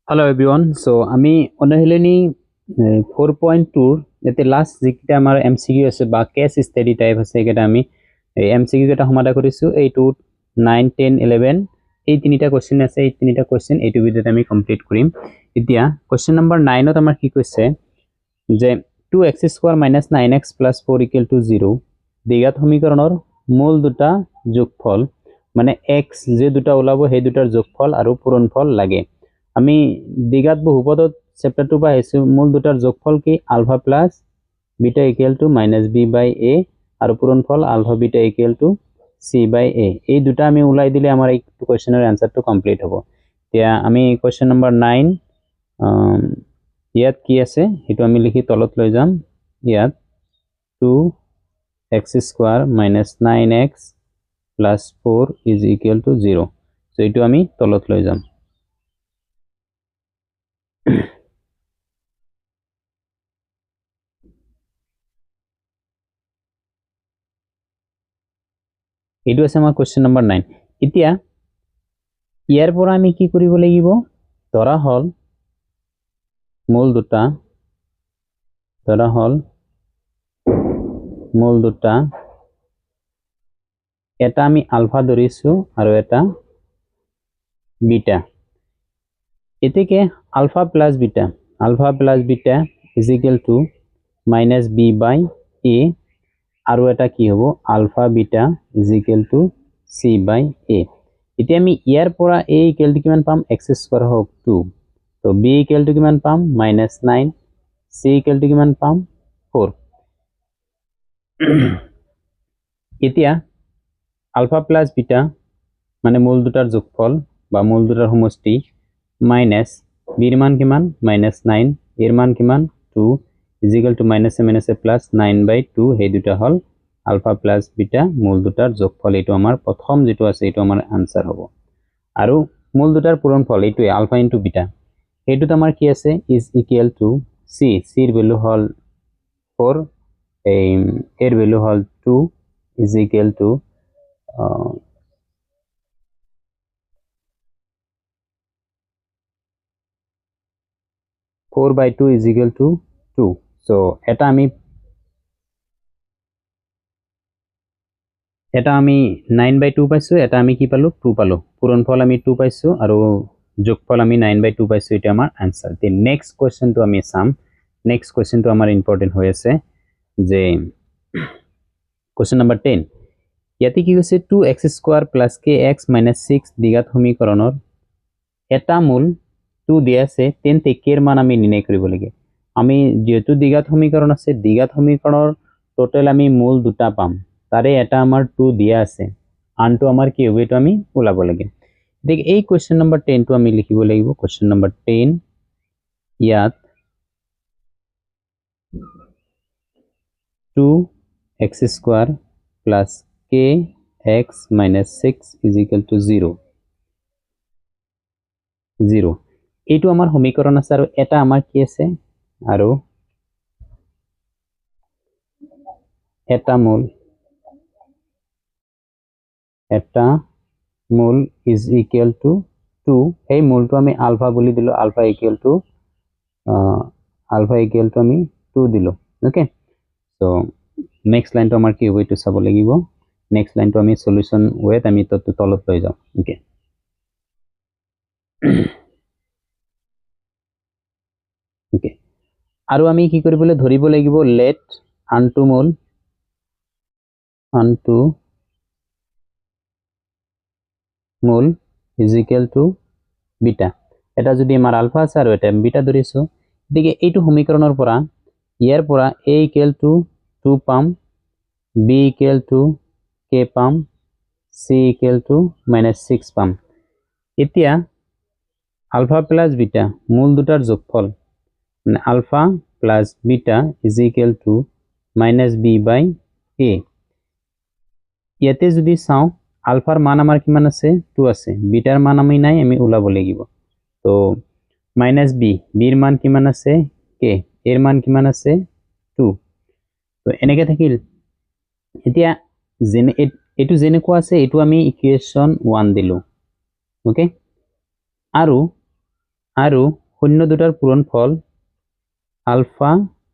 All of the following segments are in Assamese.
Hello everyone. So আমি অনহিলেনি 4.2 এতে লাস্ট যেটা আমাৰ MCQ আছে বা কেস স্টাডি টাইপ আছে এটা আমি এই MCQ এটা সমাধান কৰিছো এই 2 9 10 11 এই তিনিটা কোশ্চেন আছে এই তিনিটা কোশ্চেন এইটো ভিডিওতে আমি কমপ্লিট কৰিম এতিয়া কোশ্চেন নম্বৰ 9 ত আমাৰ কি কৈছে যে 2x² - 9x + 4 = 0 দ্বিঘাত সমীকৰণৰ মূল দুটা যোগফল মানে x যে দুটা ওলাব সেই দুটাৰ যোগফল আৰু পূৰণফল লাগে আমি দ্বিঘাত বহুপদত চ্যাপ্টাৰ 2 পাইছো মূল দুটাৰ যোগফল কি আলফা প্লাস বিটা = -b/a আৰু পূৰণফল আলফা বিটা = c/a এই দুটা আমি উলাই দিলে আমাৰ এই কোশ্চেনৰ আনসাৰটো কমপ্লিট হ'ব এতিয়া আমি কোশ্চেন নম্বৰ 9 ইয়াত কি আছে হেতু আমি লিখি তলত লৈ যাম ইয়াত 2x² - 9x + 4 = 0 সো এটো আমি তলত লৈ যাম এটো আছে আমাৰ কোশ্চেন নম্বৰ 9 এতিয়া ইয়াৰ পৰা আমি কি কৰিব লাগিব ধৰা হল মূল দুটা এটা আমি আলফা ধৰিছো আৰু এটা বিটা এতেকে আলফা প্লাস বিটা = -b/a আৰু এটা কি হ'ব আলফা বিটা = c/a এতিয়া আমি ইয়াৰ পৰা a = কিমান পাম x² হোক 2 তো b = কিমান পাম -9 c = কিমান পাম 4 এতিয়া আলফা প্লাস বিটা মানে মূল দুটাৰ যোগফল বা মূল দুটাৰ সমষ্টি মাইনাস b এর মান কিমান -9 এর মান কিমান 2 = -a + 9/2 এই দুটা হল আলফা প্লাস বিটা মূল দুটাৰ যোগফল এটো আমাৰ প্ৰথম যেটো আছে এটো আমাৰ আনসাৰ হ'ব আৰু মূল দুটাৰ পূৰণফল এটোৱে আলফা * বিটা এটোত আমাৰ কি আছে = c এর ভ্যালু হল 4 এর ভ্যালু হল 2 = 4/2 = 2 সো এটা আমি 9/2 পাইছো এটা আমি কি পালো 2 পালো পূৰণফল আমি 2 পাইছো আৰু যোগফল আমি 9/2 পাইছো এটা আমাৰ আনসাৰ তে নেক্সট কোশ্চেনটো আমি চাম নেক্সট কোশ্চেনটো আমাৰ ইম্পৰ্টেন্ট হৈ আছে যে কোশ্চেন নম্বৰ 10 ইয়াতে কি হৈছে 2x² + kx - 6 দ্বিঘাত সমীকৰণৰ এটা মূল 2 দিয়া আছে তেন্তে k এৰ মান আমি নিৰ্ণয় কৰিব লাগে আমি যেহেতু দ্বিঘাত সমীকৰণ আছে দ্বিঘাত সমীকৰণৰ টোটাল আমি মূল দুটা পাম তারে এটা আমার 2 দিয়া আছে আনটো আমার কি হবে এটা আমি ওলাব লাগে দেখ এই কোশ্চেন নম্বৰ 10 টো আমি লিখিব লাগিব কোশ্চেন নম্বৰ 10 ইয়াত 2x² + kx - 6 = 0 এইটো আমাৰ সমীকৰণ আছে আৰু এটা আমাৰ কি আছে আৰু এটা মূল = 2 এই মূলটো আমি আলফা বুলি দিলো আলফা = আমি 2 দিলো ওকে সো নেক্সট লাইনটো আমাৰ কি হ'ব এটো চাব লাগিব নেক্সট লাইনটো আমি সলিউশন ওয়েত আমি তলত লৈ যাম ওকে ওকে আৰু আমি কি কৰিবলৈ ধৰিব লাগিব লেট আনটো মূল = বিটা এটা যদি আমাৰ আলফা আছে আৰু এটা বিটা ধৰিছো দিকে এইটো সমীকৰণৰ পৰা ইয়াৰ পৰা a = 2 পাম b = k পাম c = -6 পাম এতিয়া আলফা প্লাস বিটা মূল দুটাৰ যোগফল মানে আলফা প্লাস বিটা = -b/a ইয়াতে যদি চাও আলফাৰ মান আমাৰ কিমান আছে 2 আছে বিটাৰ মান আমি নাই আমি ওলাব লাগিব তো -b এর মান কিমান আছে k এর মান কিমান আছে 2 তো এনেকে থাকিল এতিয়া যেনে এটো যেনেকুৱা আছে এটো আমি ইকুয়েশন 1 দিলো ওকে আৰু আৰু শূন্য দুটাৰ পূৰণফল alpha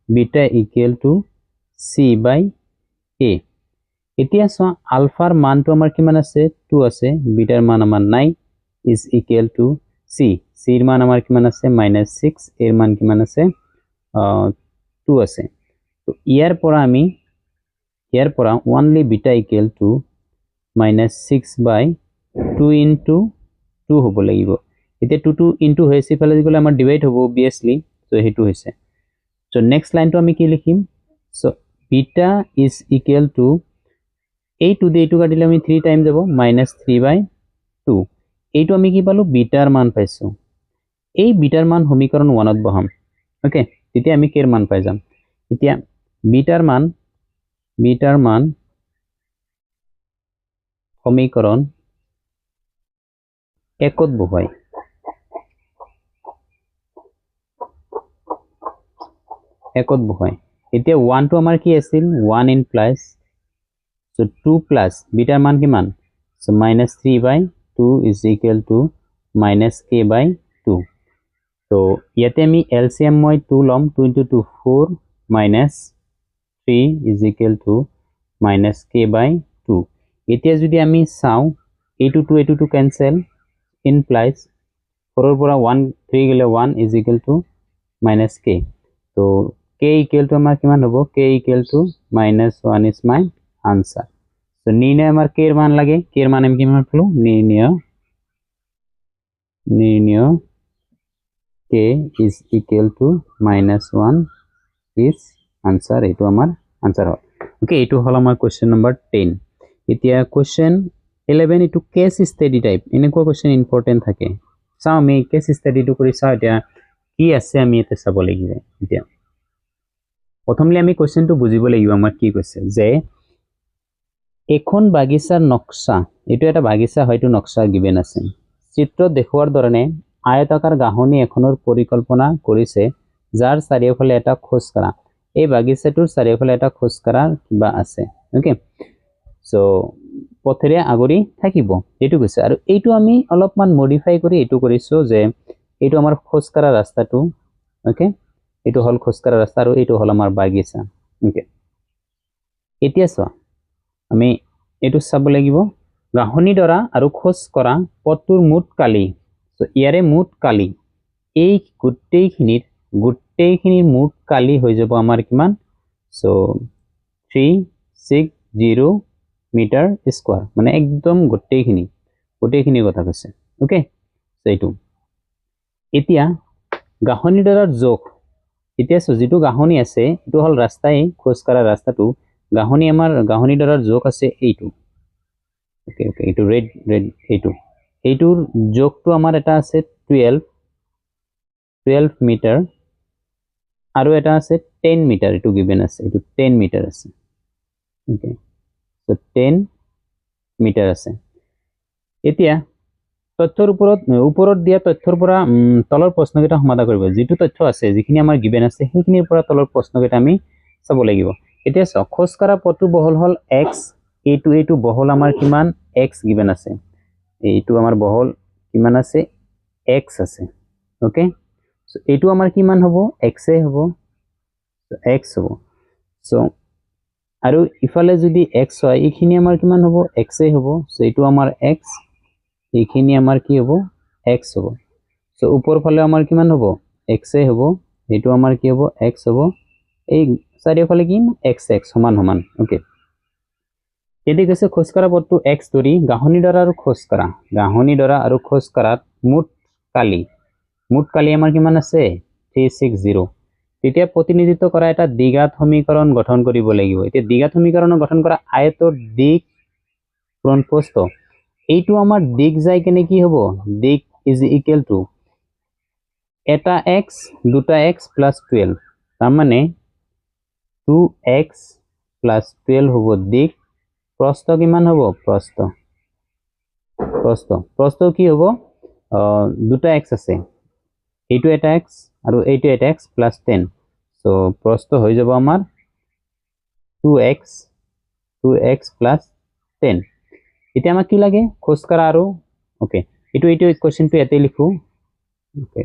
beta equal to c by a এতিয়া চোৱা আলফাৰ মানটো আমাৰ কিমান আছে 2 আছে বিটাৰ মান আমাৰ নাই ইজ ইকুৱেল টু চি চিৰ মান আমাৰ কিমান আছে -6 এৰ মান কিমান আছে 2 আছে তো ইয়াৰ পৰা only beta equal to -6 by 2 into 2 হ'ব লাগিব এতিয়া 2 into হৈছে ইফালে গলে আমাৰ ডিভাইড হ'ব obviously so হেতু হৈছে so next line to আমি কি লিখিম so beta is equal to এই 2 দিয়ে 2 কাটিলে আমি 3 টাইম যাব -3 by 2 এইটো আমি কি পালো বিটাৰ মান পাইছো এই বিটাৰ মান সমীকৰণ 1 ত বহাম ওকে তেতিয়া আমি কেৰ মান পাই যাম এতিয়া বিটাৰ মান সমীকৰণ 1 ত বহাই এতিয়া 1 টো আমাৰ কি আছিল 1 implies so 2 plus বিটাৰ মান কিমান so -3 by 2 is equal to -k by 2 so ইয়াতে আমি LCM মই 2 লম 2 into 2 4 -3 is equal to -k by 2 এতিয়া যদি আমি চাও এইটো 2 cancel implies 4 ৰ পৰা 1 3 গলে 1 is equal to -k so k equal to আমাৰ কিমান হ'ব k equal to -1 is my answer so নির্ণয় আমার k এর মান লাগে k এর মান আমি কিমান পালো নির্ণয় k is equal to -1 is answer এইটো আমার answer হয় ওকে এইটো হল আমার কোশ্চেন নাম্বার 10 এতিয়া কোশ্চেন 11 ইটো কেস স্টাডি টাইপ এনেকুৱা কোশ্চেন ইম্পৰ্টেন্ট থাকে চাও আমি কেস স্টাডিটো কৰি চাও এতিয়া কি আছে আমি এতে চাব লাগিব এতিয়া প্ৰথমলি আমি কোশ্চেনটো বুজিব লাগিব আমাৰ কি কৈছে যে এখন বাগিচাৰ নকশা এটো এটা বাগিচা হয়তো নকশা গিভেন আছে চিত্ৰ দেখুৱাৰ ধৰণে আয়তাকাৰ গাহনি এখনৰ পৰিকল্পনা কৰিছে যাৰ চাৰিওফালে এটা খোজকাঢ়া এই বাগিচাটোৰ চাৰিওফালে এটা খোজকাঢ়া কিবা আছে ওকে সো পথেৰে আগৰি থাকিব এটো কৈছে আৰু এইটো আমি অলপমান মডিফাই কৰি এটো কৰিছো যে এইটো আমাৰ খোজকাঢ়া ৰাস্তাটো ওকে এইটো হল খোজকাঢ়া ৰাস্তা আৰু এইটো হল আমাৰ বাগিচা ওকে এতিয়া চোৱা আমি এটো চাব লাগিব গাহনি দৰা আৰু খোজ কৰা পথটোৰ মুঠ কালি সো ইয়াৰে মুঠ কালি এই গোটেইখিনিৰ মুঠ কালি হৈ যাব আমাৰ কিমান সো 360 মিটাৰ স্কয়াৰ মানে একদম গোটেইখিনি কথা কৈছে ওকে সো এইটো এতিয়া গাহনি দৰাৰ জোখ এতিয়া যেটো গাহনি আছে এটো হল ৰাস্তাই খোজ কৰা ৰাস্তাটো গাহনি দৰাৰ জোখ আছে এইটো ওকে এইটো ৰেড এইটোৰ জোখটো আমাৰ এটা আছে 12 মিটাৰ আৰু এটা আছে 10 মিটাৰ এটো গিভেন আছে এটো 10 মিটাৰ আছে ওকে সো 10 মিটাৰ আছে এতিয়া তথ্যৰ ওপৰত দিয়া তথ্যৰ পৰা তলৰ প্ৰশ্নকেইটা সমাধান কৰিব যেটো তথ্য আছে যিখিনি আমাৰ গিভেন আছে সেইখিনিৰ পৰা তলৰ প্ৰশ্নকেইটা আমি চাব লাগিব এতিয়া খোজকাঢ়া পথটো বহল হল x এইটো বহল আমাৰ কিমান x গিভেন আছে এইটো আমাৰ বহল কিমান আছে x আছে ওকে সো এইটো আমাৰ কিমান হ'ব x এ হ'ব x হ'ব সো আৰু ইফালে যদি x হয় এইখিনি আমাৰ কিমান হ'ব x এ হ'ব সো এইটো আমাৰ x এইখিনি আমাৰ কি হ'ব x হ'ব সো ওপৰ ফালে আমাৰ কিমান হ'ব x এ হ'ব এইটো আমাৰ কি হ'ব x হ'ব এই চাৰিওফালে কি x সমান ওকে এদি কৈছে খোজকাঢ়া পথটো x ধৰি গাহনি দৰা আৰু খোজকাঢ়াত মুঠ কালি আমাৰ কিমান আছে 360 তেতিয়া প্ৰতিনিধিত্ব কৰা এটা দ্বিঘাত সমীকৰণ গঠন কৰিব লাগিব এতিয়া দ্বিঘাত সমীকৰণ গঠন কৰা আয়তৰ দিক প্ৰস্থ এইটো আমাৰ দিক যায় কেনে কি হ'ব দিক ইজ ইকুৱেল টু এটা x দুটা x প্লাস 12 তাৰ মানে 2x plus 12 হ'ব দিক প্রস্থ কিমান হ'ব প্রস্থ কি হ'ব দুটা x আছে এইটো এটা x আৰু এইটো এটা x plus 10 সো প্ৰস্থ হৈ যাব আমাৰ 2x plus 10 এতিয়া আমাক কি লাগে খোজকাঢ়া আৰু ওকে এইটো কোশ্চেনটো ইয়াতে লিখো Okay.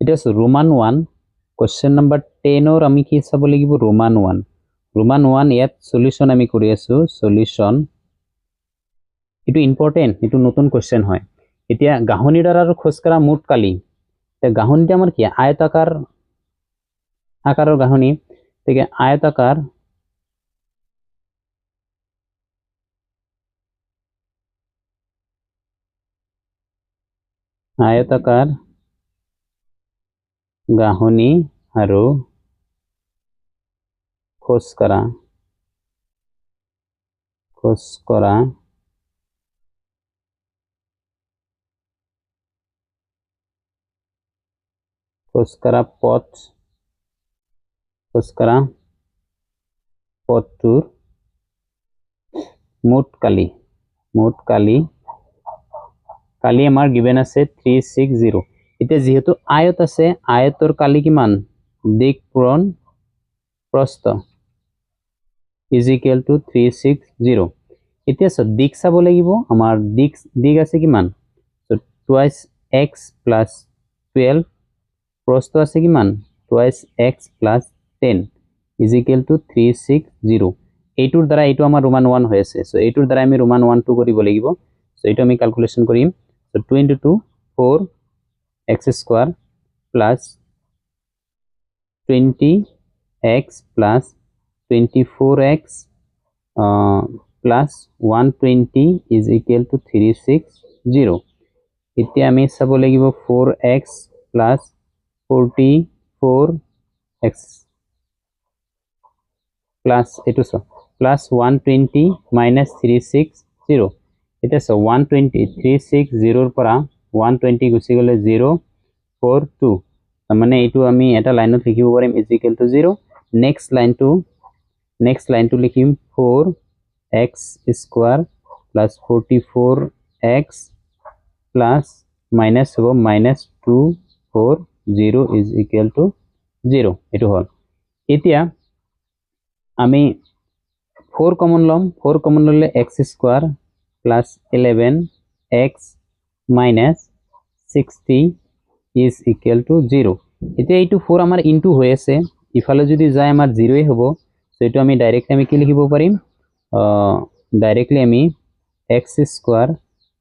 It is Roman 1. Question number 10 or আমি কি চাব লাগিব Roman 1. Roman 1 ইয়াত solution আমি কৰি আছো solution এটো ইম্পৰ্টেন্ট এটো নতুন কোশ্চেন হয় এতিয়া গাহনিডাৰ আৰু খোজকাৰা মুঠ কালি তে গাহনিটা আমাৰ কি আয়তাকাৰ আকাৰৰ গাহনি থেকে আয়তাকাৰ গাহনি আৰু খোজকাৰা পথটোৰ মুঠ কালি আমাৰ given আছে 360 এতিয়া যেহেতু আয়ত আছে আয়তৰ কালি কিমান দিক পূৰণ প্ৰস্থ is equal to 360 এতিয়া দিক চাব লাগিব আমাৰ দিক আছে কিমান so twice x plus 12 প্রস্থ আছে কিমান twice x plus 10 is equal to 360 এইটোৰ দ্বাৰা এইটো আমাৰ roman 1 হৈ আছে so এইটোৰ দ্বাৰা আমি roman 1 2 কৰিব লাগিব so এইটো আমি ক্যালকুলেশন কৰিম so 2 into 2 4 x square plus 20x plus 24x plus 120 is equal to 360 এতিয়া আমি চাব লাগিব 4x plus 44x plus eto so plus 120 minus 360 eta so 120 360 para 120 gusi gole 042 tamane etu ami eta line ot likhibo parim is equal to 0 next line to likhim 4x square plus 44x plus minus hobo minus 240 is equal to 0 etu hol etia আমি 4 কমন ললে x square plus 11x minus 60 is equal to 0 এতিয়া এইটো 4 আমাৰ ইনটু হৈ আছে ইফালে যদি যায় আমাৰ 0 এ হ'ব সো এটো আমি ডাইৰেক্টলি আমি কি লিখিব পাৰিম ডাইরেক্টলি আমি x square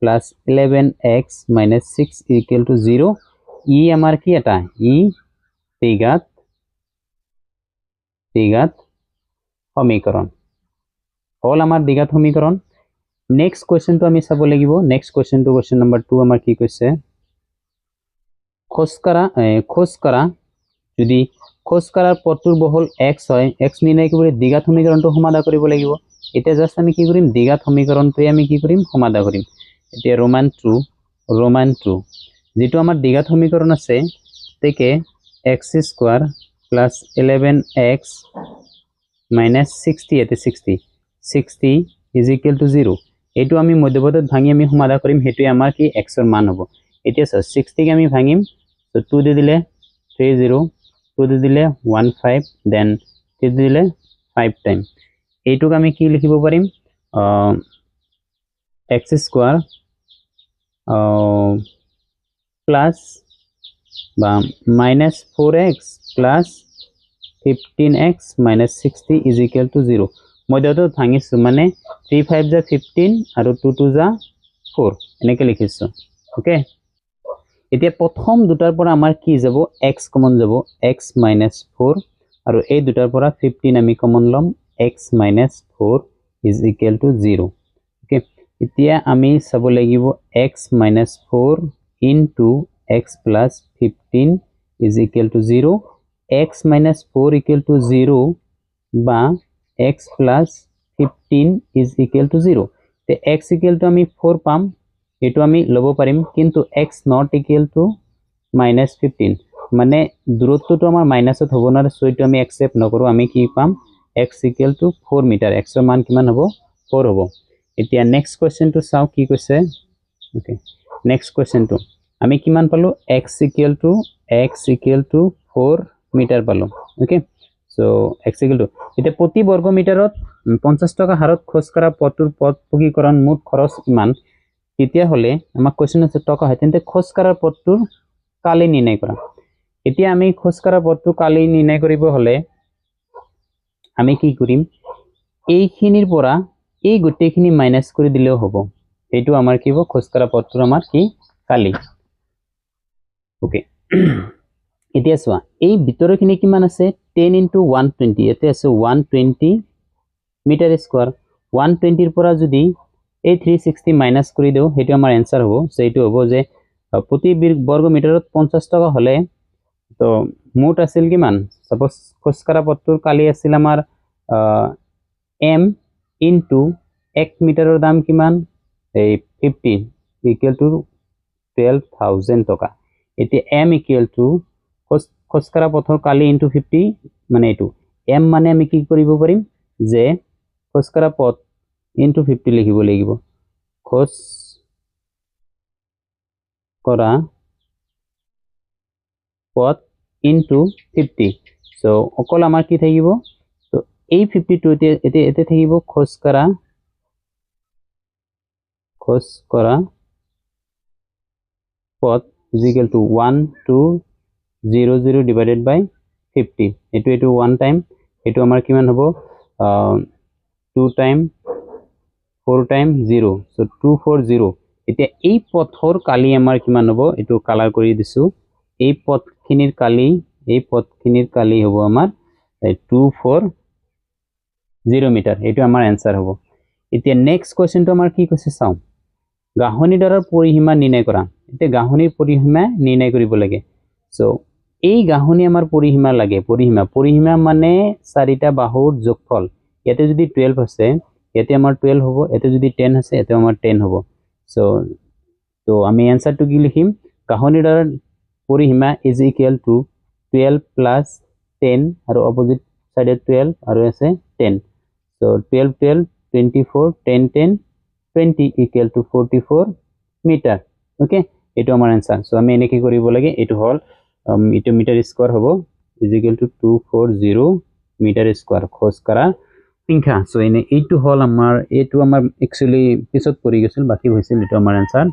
plus 11x minus 6 equal to 0 ই আমাৰ কি এটা ই দ্বিঘাত সমীকরণ হল আমার দ্বিঘাত সমীকরণ নেক্সট কোশ্চেন তো আমি চাব লাগিব নেক্সট কোশ্চেন তো কোশ্চেন নাম্বার 2 আমার কি কৈছে খোজকাৰা যদি খোজকাৰাৰ পথটোৰ বহল x হয় x নিৰ্ণয় কৰি দ্বিঘাত সমীকৰণটো সমাধান কৰিব লাগিব এটা জাস্ট আমি কি কৰিম দ্বিঘাত সমীকৰণটোই আমি কি কৰিম সমাধান কৰিম এতিয়া roman 2 যেটো আমাৰ দ্বিঘাত সমীকৰণ আছে তেকে x square plus 11x minus 60 এতে 60 is equal to 0 এটো আমি মধ্যপদত ভাঙি আমি সমাধান কৰিম হেতু আমাৰ কি x এর মান হ'ব এতিয়া 60 কে আমি ভাঙিম তো 2 দি দিলে 30 2 দি দিলে 15 দেন 3 দি দিলে 5 টাইম এইটোক আমি কি লিখিব পাৰিম x স্কয়ার প্লাস বা minus 4x plus 15x minus 60 is equal to 0 মধ্যটো ভাঙিছো মানে 3 5 যা 15 আৰু 2 2 যা 4 এনেকে লিখিছো ওকে এতিয়া প্ৰথম দুটাৰ পৰা আমাৰ কি যাব x কমন যাব x minus 4 আৰু এই দুটাৰ পৰা 15 আমি কমন লম x minus 4 is equal to 0 okay এতিয়া আমি চাব লাগিব x minus 4 into x plus 15 is equal to 0 x minus 4 equal to 0 বা x plus 15 is equal to 0 তে x equal to আমি 4 পাম এটো আমি লব পাৰিম কিন্তু x not equal to minus 15 মানে দূৰত্বটো আমাৰ মাইনাসত হ'ব না সো এটো আমি একসেপ্ট নকৰো আমি কি পাম x equal to 4 metre x এৰ মান কিমান হ'ব 4 হ'ব এতিয়া নেক্সট কোৱেশ্চনটো চাও কি কৈছে ওকে নেক্সট কোৱেশ্চনটো আমি কিমান পালো x equal to 4 মিটাৰ পালো okay so x equal to এতিয়া প্ৰতি বৰ্গ মিটাৰত 50 টকা হাৰত খৰচ কৰা পথটোৰ পথ পকীকৰণ মুঠ খৰচ ইমান তেতিয়া হলে আমাক কোৱেশ্চন আছে টকা হয় তেন্তে খৰচ কৰাৰ পথটোৰ কালি নিৰ্ণয় কৰা এতিয়া আমি খৰচ কৰা পথটো কালি নিৰ্ণয় কৰিব হলে আমি কি কৰিম এইখিনিৰ পৰা এই গোটেইখিনি মাইনাস কৰি দিলেও হ'ব এইটো আমাৰ কি হ'ব খৰচ কৰা পথটোৰ আমাৰ কি কালি ওকে এতিয়া চোৱা এই ভিতৰখিনি কিমান আছে 10 * 120 এতে আছে 120 মিটাৰ স্কয়াৰ 120 ৰ পৰা যদি এই 360 মাইনাস কৰি দেও হেতু আমাৰ आंसर হ'ব সেইটো হ'ব যে প্ৰতি বৰ্গ মিটাৰত 50 টকা হলে তো মুঠ আছিল কিমান সাপোজ খোজকাৰা পথটোৰ কালি আছিল আমাৰ m * 1 মিটাৰৰ দাম কিমান এই 50 equal to 12000 টকা এতিয়া m equal to খোজকাৰা পথৰ কালি * 50 মানে এটো m মানে আমি কি কৰিব পাৰিম যে খোজকাৰা পথ * 50 লিখিব লাগিব খোজ কৰা পথ * 50 সো অকল আমাৰ কি থাকিব তো এই 52 এতে থাকিব খোজ কৰা পথ is equal to 1200 divided by 50 এটো 1 টাইম এটো আমাৰ কিমান হ'ব 2 টাইম 4 টাইম 0 সো 240 এতিয়া এই পথৰ কালি আমাৰ কিমান হ'ব এটো কালাৰ কৰি দিছো এই পথখিনিৰ কালি হ'ব আমাৰ 240 মিটাৰ এটো আমাৰ आंसर হ'ব এতিয়া নেক্সট কোৱেশ্চনটো আমাৰ কি কৈছে চাও গাহনি দৰৰ পৰিসীমা নিৰ্ণয় কৰা এতিয়া গাহনিৰ পৰিসীমা নিৰ্ণয় কৰিব লাগে সো এই গাহনি আমাৰ পৰিসীমা লাগে পৰিসীমা মানে চাৰিটা বাহুৰ যোগফল ইয়াতে যদি 12 আছে ইয়াতে আমাৰ 12 হ'ব এতে যদি 10 আছে এতে আমাৰ 10 হ'ব সো তো আমি आंसरটো কি লিখিম গাহনি দৰৰ পৰিসীমা is equal to 12 plus 10 আৰু অপোজিট সাইডে 12 আৰু আছে 10 so 12 12 24 10 10 20 equal to 44 metre okay এটো আমাৰ आंसर সো আমি এনে কি কৰিব লাগে এটো হল এটো মিটাৰ স্কয়াৰ হ'ব is equal to 240 metre square খোজ কৰা সংখ্যা সো এনে এইটো হল আমাৰ এটো আমাৰ একচুয়ালি পিছত পৰি গৈছিল বাকি হৈছিল এটো আমাৰ आंसर